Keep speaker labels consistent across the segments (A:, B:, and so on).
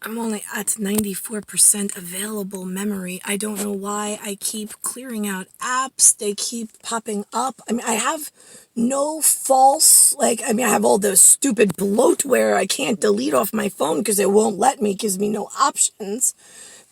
A: I'm only at 94% available memory. I don't know why I keep clearing out apps. They keep popping up. I mean, I have no false, I have all the stupid bloatware I can't delete off my phone because it won't let me, gives me no options.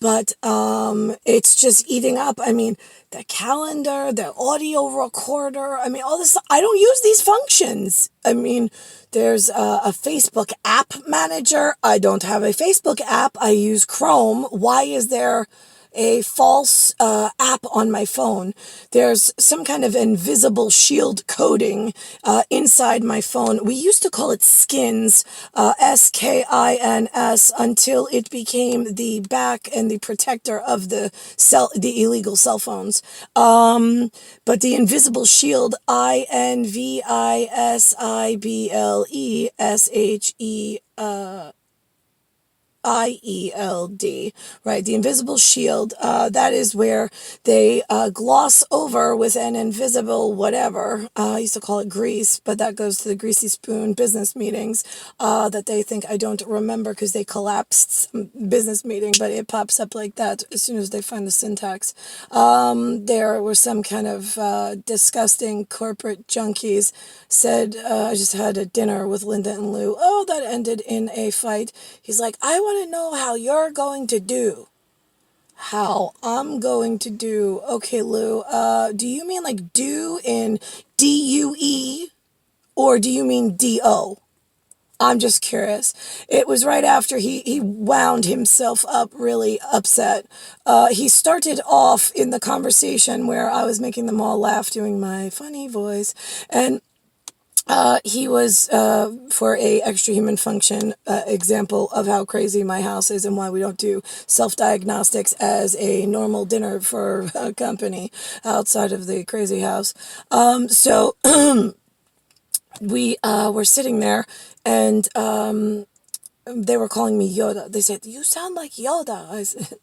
A: But it's just eating up. I mean, the calendar, the audio recorder. I mean, all this. I don't use these functions. I mean, there's a Facebook app manager. I don't have a Facebook app. I use Chrome. Why is there a false app on my phone? There's some kind of invisible shield coding inside my phone. We used to call it skins, skins, until it became the back and the protector of the illegal cell phones. But the invisible shield, INVISIBLESHE IELD, right? The invisible shield, that is where they gloss over with an invisible whatever. I used to call it grease, but that goes to the greasy spoon business meetings that they think I don't remember because they collapsed some business meeting, but it pops up like that as soon as they find the syntax. There were some kind of disgusting corporate junkies said, I just had a dinner with Linda and Lou. Oh, that ended in a fight. He's like, I want to know how you're going to do. How I'm going to do. Okay, Lou, do you mean like do in DUE or do you mean DO? I'm just curious. It was right after he wound himself up really upset. He started off in the conversation where I was making them all laugh doing my funny voice. And he was for a extra human function example of how crazy my house is and why we don't do self-diagnostics as a normal dinner for a company outside of the crazy house. So we were sitting there and they were calling me Yoda. They said, you sound like Yoda. I said,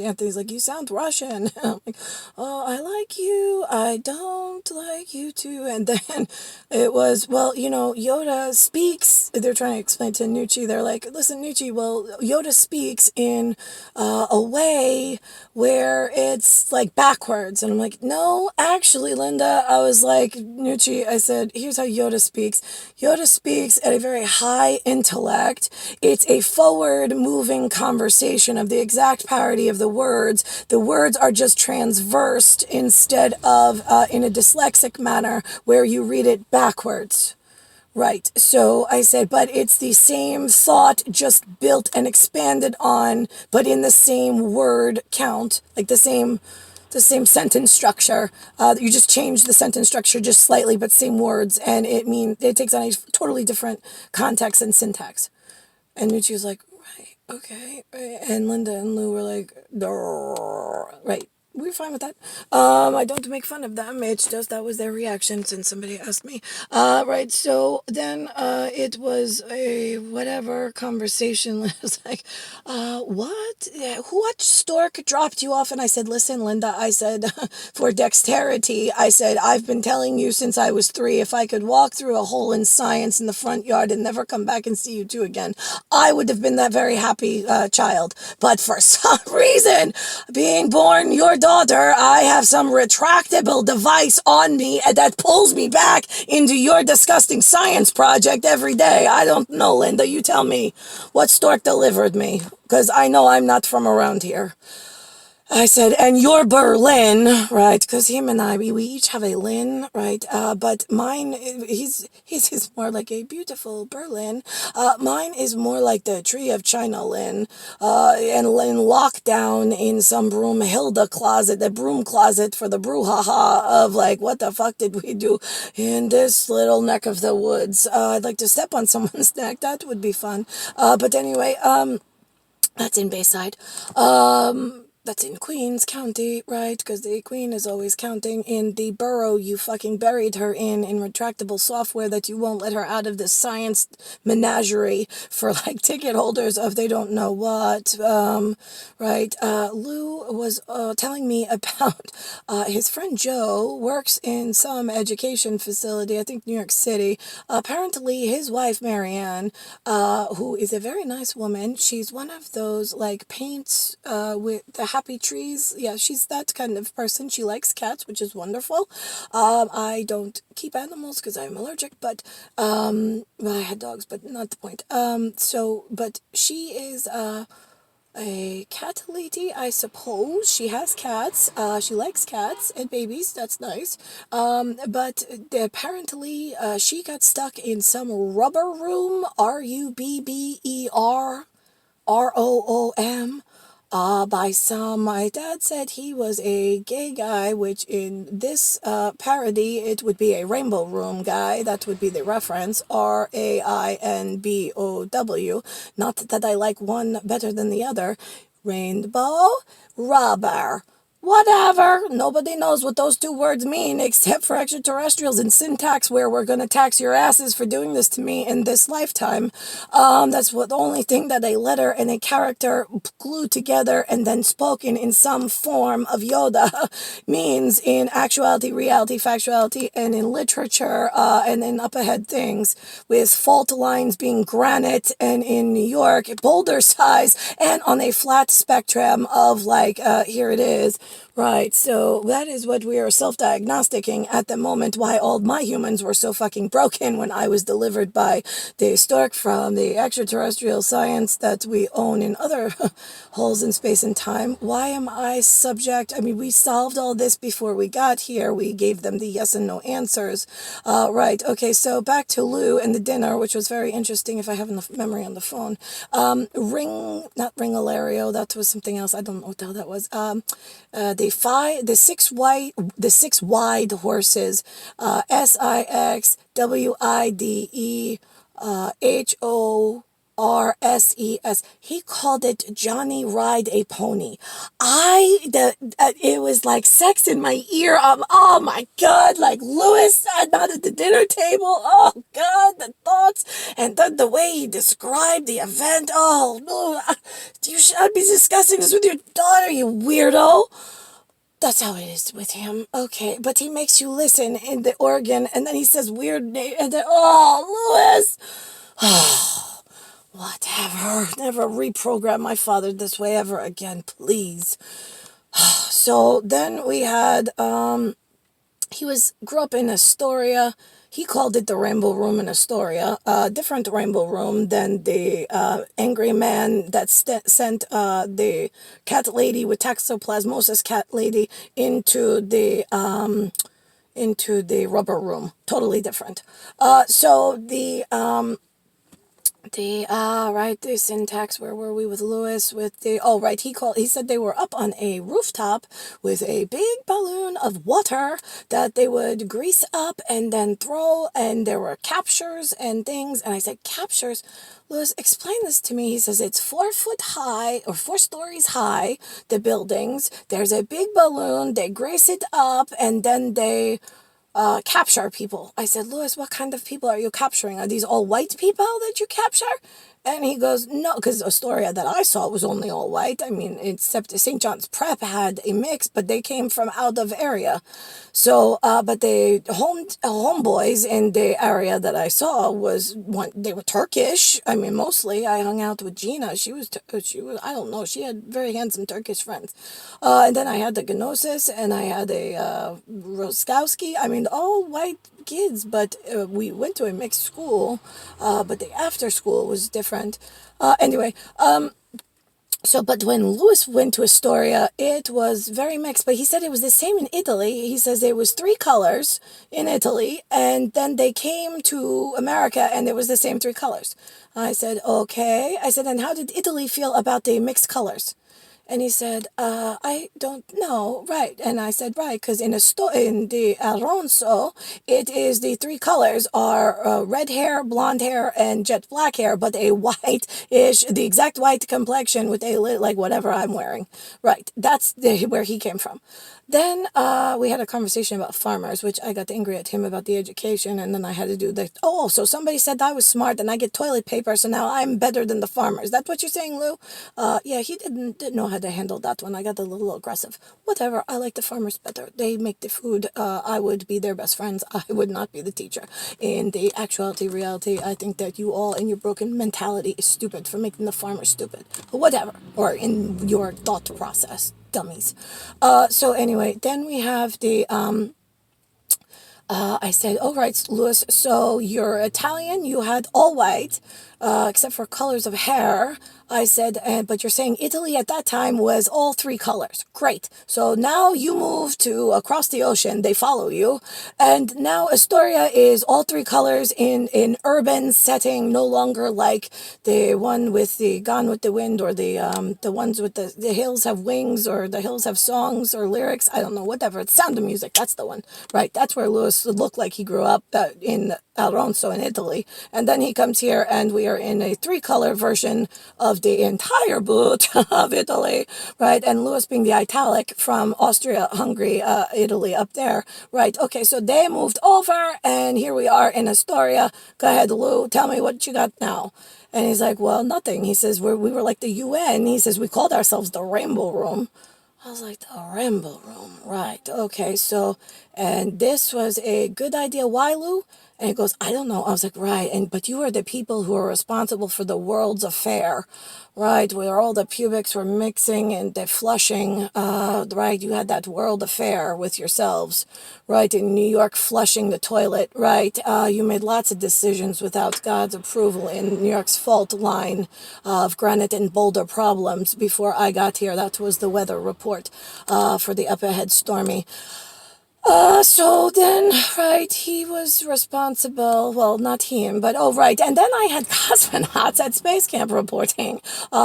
A: Anthony's like, you sound Russian. I'm like, oh, I like you. I don't like you too. And then it was, well, Yoda speaks. They're trying to explain to Nucci. They're like, listen, Nucci, well, Yoda speaks in a way where it's like backwards. And I'm like, no, actually, Linda. I was like, Nucci, I said, here's how Yoda speaks. Yoda speaks at a very high intellect. It's a forward-moving conversation of the exact parity of the words. The words are just transversed instead of in a dyslexic manner where you read it backwards. Right. So I said, but it's the same thought just built and expanded on, but in the same word count, like the same sentence structure. You just change the sentence structure just slightly, but same words, and it takes on a totally different context and syntax. And Nucci was like, right, okay. Right. And Linda and Lou were like, right. We were fine with that. I don't make fun of them. It's just that was their reaction since somebody asked me. Right. So then it was a whatever conversation. It was like, what? What stork dropped you off? And I said, listen, Linda, I said, for dexterity, I said, I've been telling you since I was 3, if I could walk through a hole in science in the front yard and never come back and see you two again, I would have been that very happy child. But for some reason, being born your daughter, I have some retractable device on me that pulls me back into your disgusting science project every day. I don't know, Linda. You tell me what stork delivered me, because I know I'm not from around here. I said, and your Berlin, right? Because him and I, we each have a Lin, right? But mine, his is more like a beautiful Berlin. Mine is more like the Tree of China Lin, and in lockdown in some Broomhilda closet, the broom closet for the brouhaha of like, what the fuck did we do in this little neck of the woods? I'd like to step on someone's neck. That would be fun. But anyway, that's in Bayside. That's in Queens County, right? Because the Queen is always counting in the borough you fucking buried her in retractable software that you won't let her out of the science menagerie for like ticket holders of they don't know what. Right? Lou was telling me about his friend Joe works in some education facility, I think New York City. Apparently, his wife Marianne, who is a very nice woman, she's one of those like paints with the happy trees. Yeah, she's that kind of person. She likes cats, which is wonderful. I don't keep animals because I'm allergic, but well, I had dogs, but not the point. But she is a cat lady, I suppose. She has cats. She likes cats and babies. That's nice. But apparently, she got stuck in some rubber room. RUBBERROOM. By some. My dad said he was a gay guy, which in this parody, it would be a rainbow room guy. That would be the reference. RAINBOW. Not that I like one better than the other. Rainbow, rubber. Whatever. Nobody knows what those two words mean except for extraterrestrials and syntax where we're going to tax your asses for doing this to me in this lifetime. That's what the only thing that a letter and a character glued together and then spoken in some form of Yoda means in actuality, reality, factuality, and in literature and in up ahead things with fault lines being granite and in New York, boulder size and on a flat spectrum of like, here it is. Right, so that is what we are self-diagnosticing at the moment, why all my humans were so fucking broken when I was delivered by the stork from the extraterrestrial science that we own in other holes in space and time. Why am I subject? I mean, we solved all this before we got here. We gave them the yes and no answers. Right, okay, so back to Lou and the dinner, which was very interesting if I have enough memory on the phone. Not Ringolario, that was something else. I don't know what the hell that was. The six wide horses, SIXWIDE, HORSES. He called it Johnny Ride a Pony. It was like sex in my ear. Oh my God, like Lewis not at the dinner table. Oh God, the thoughts and the way he described the event. Oh no, you should be discussing this with your daughter, you weirdo. That's how it is with him. Okay, but he makes you listen in the organ, and then he says weird name, and then, oh, Lewis. Whatever. Never reprogram my father this way ever again, please. So then we had, grew up in Astoria. He called it the Rainbow Room in Astoria. Different Rainbow Room than the angry man that sent the cat lady with toxoplasmosis cat lady into the rubber room. Totally different. The syntax, where were we with Lewis? He said they were up on a rooftop with a big balloon of water that they would grease up and then throw, and there were captures and things. And I said, captures? Lewis, explain this to me. He says it's 4 foot high or 4 stories high, the buildings. There's a big balloon, they grease it up, and then they capture people. I said, Lewis, what kind of people are you capturing? Are these all white people that you capture? And he goes, no, because Astoria that I saw was only all white. I mean, except St. John's Prep had a mix, but they came from out of area. So, but the homeboys in the area that I saw they were Turkish. I mean, mostly I hung out with Gina. She was, I don't know, she had very handsome Turkish friends. And then I had the Gnosis and I had a Roskowski. I mean, all white kids, but we went to a mixed school, but the after school was different. But when Lewis went to Astoria, it was very mixed, but he said it was the same in Italy. He says there was 3 colors in Italy, and then they came to America, and there was the same 3 colors. I said, okay. I said, and how did Italy feel about the mixed colors? And he said, I don't know, right? And I said, right, because in the Alonso, it is the three colors are red hair, blonde hair, and jet black hair, but a white-ish, the exact white complexion with a like whatever I'm wearing, right? That's where he came from. Then we had a conversation about farmers, which I got angry at him about the education, and then I had to do the, oh, so somebody said I was smart and I get toilet paper, so now I'm better than the farmers. That's what you're saying, Lou? Yeah, he didn't know how to handle that one. I got a little aggressive. Whatever, I like the farmers better. They make the food. I would be their best friends. I would not be the teacher. In the reality, I think that you all in your broken mentality is stupid for making the farmers stupid. But whatever, or in your thought process. Dummies. So anyway, then we have the I said, "All right, Louis, so you're Italian, you had all white, except for colors of hair." I said, but you're saying Italy at that time was all three colors. Great. So now you move to across the ocean, they follow you. And now Astoria is all three colors in urban setting, no longer like the one with the Gone with the Wind, or the ones with the hills have wings, or the hills have songs or lyrics. I don't know, whatever. It's Sound of Music. That's the one. Right. That's where Lewis looked like he grew up in Alonso in Italy. And then he comes here and we are in a three-color version of the entire boot of Italy, right? And Lewis being the italic from Austria, Hungary, Italy up there, right? Okay, so they moved over and here we are in Astoria. Go ahead, Lou, tell me what you got now. And he's like, well, nothing. He says, we were like the UN. He says, we called ourselves the Rainbow Room. I was like, the Rainbow Room, right? Okay, so, and this was a good idea. Why, Lou? And he goes, I don't know. I was like, right. But you are the people who are responsible for the world's affair, right? Where all the pubics were mixing and the flushing, right? You had that world affair with yourselves, right? In New York, flushing the toilet, right? You made lots of decisions without God's approval in New York's fault line of granite and boulder problems before I got here. That was the weather report for the up ahead stormy. So then, right, he was responsible, well, not him, but, oh, right, and then I had cosmonauts at space camp reporting,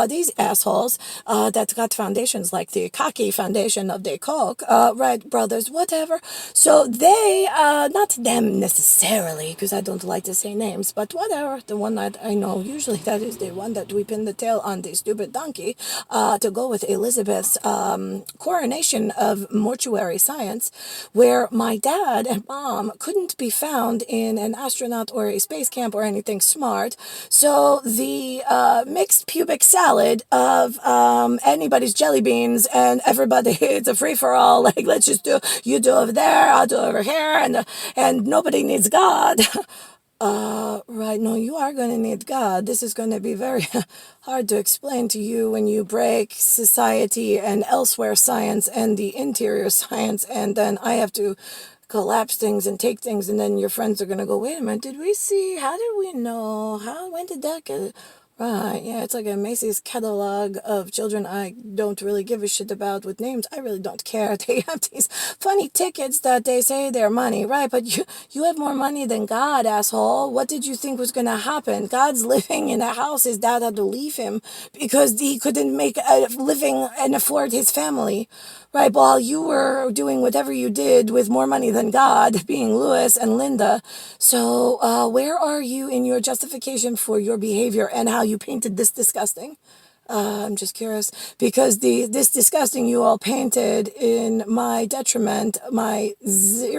A: these assholes, that got foundations like the cocky foundation of the Koch, right, brothers, whatever, so they, not them necessarily, because I don't like to say names, but whatever, the one that I know, usually that is the one that we pin the tail on the stupid donkey, to go with Elizabeth's, coronation of mortuary science, where my dad and mom couldn't be found in an astronaut or a space camp or anything smart. So the mixed pubic salad of anybody's jelly beans and everybody, it's a free-for-all, like let's just do, you do over there, I'll do over here, and nobody needs God. Right, no, you are going to need God. This is going to be very hard to explain to you when you break society and elsewhere science and the interior science, and then I have to collapse things and take things, and then your friends are going to go, wait a minute, did we see, how did we know, when did that get, right, yeah, it's like a Macy's catalog of children I don't really give a shit about with names. I really don't care. They have these funny tickets that they say they're money, right? But you have more money than God, asshole. What did you think was going to happen? God's living in a house. His dad had to leave him because he couldn't make a living and afford his family. Right, while you were doing whatever you did with more money than God, being Lewis and Linda. So, where are you in your justification for your behavior and how you painted this disgusting? I'm just curious because this disgusting you all painted in my detriment, my zero.